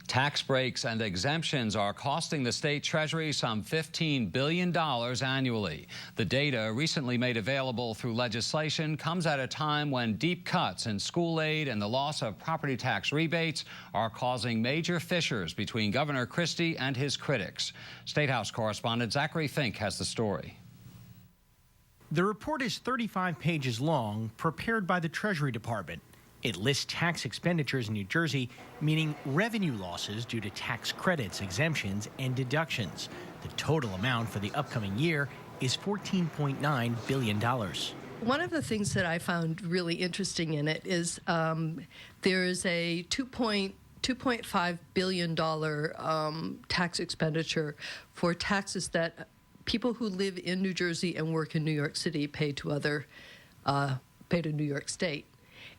Tax breaks and exemptions are costing the state treasury some $15 billion annually. The data, recently made available through legislation, comes at a time when deep cuts in school aid and the loss of property tax rebates are causing major fissures between Governor Christie and his critics. State House correspondent Zachary Fink has the story. The report is 35 pages long, prepared by the Treasury Department. It lists tax expenditures in New Jersey, meaning revenue losses due to tax credits, exemptions, and deductions. The total amount for the upcoming year is $14.9 billion. One of the things that I found really interesting in it is there is a $2.5 billion tax expenditure for taxes that people who live in New Jersey and work in New York City pay to New York State.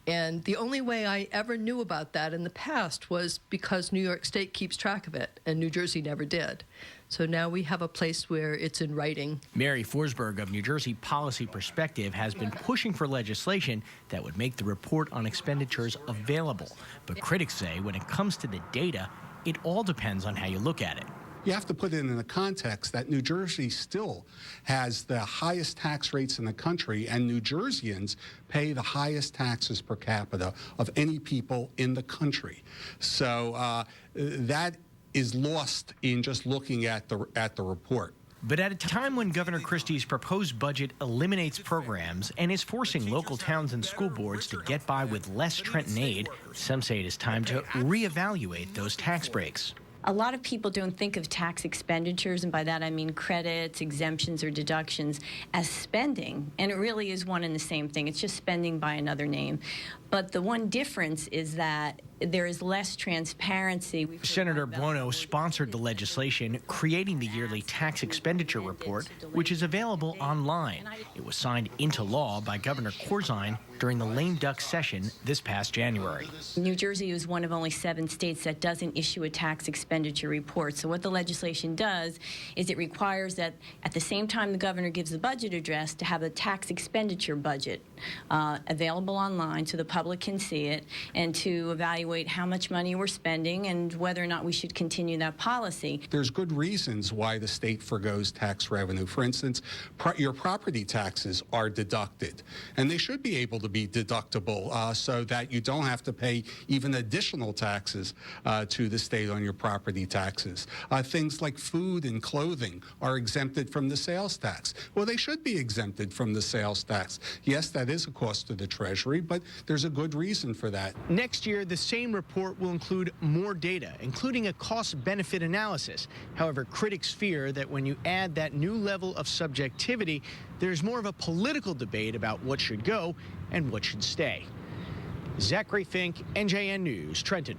And the only way I ever knew about that in the past was because New York State keeps track of it, and New Jersey never did. So now we have a place where it's in writing. Mary Forsberg of New Jersey Policy Perspective has been pushing for legislation that would make the report on expenditures available. But critics say when it comes to the data, it all depends on how you look at it. You have to put it in the context that New Jersey still has the highest tax rates in the country, and New Jerseyans pay the highest taxes per capita of any people in the country. So that is lost in just looking at the report. But at a time when Governor Christie's proposed budget eliminates programs and is forcing local towns and school boards to get by with less Trenton aid, some say it is time to reevaluate those tax breaks. A lot of people don't think of tax expenditures, and by that I mean credits, exemptions, or deductions, as spending. And it really is one and the same thing. It's just spending by another name. But the one difference is that there is less transparency. Senator Buono sponsored the legislation creating the yearly tax expenditure report, which is available online. It was signed into law by Governor Corzine during the lame duck session this past January. New Jersey is one of only 7 states that doesn't issue a tax expenditure report. So what the legislation does is it requires that at the same time the governor gives the budget address to have a tax expenditure budget available online so the public can see it and to evaluate how much money we're spending and whether or not we should continue that policy. There's good reasons why the state forgoes tax revenue. For instance, your property taxes are deducted, and they should be able to be deductible so that you don't have to pay even additional taxes to the state on your property taxes. Things like food and clothing are exempted from the sales tax. Well, they should be exempted from the sales tax. Yes, that is a cost to the Treasury, but there's a good reason for that. Next year, the same report will include more data, including a cost-benefit analysis. However, critics fear that when you add that new level of subjectivity, there's more of a political debate about what should go and what should stay. Zachary Fink, NJN News, Trenton.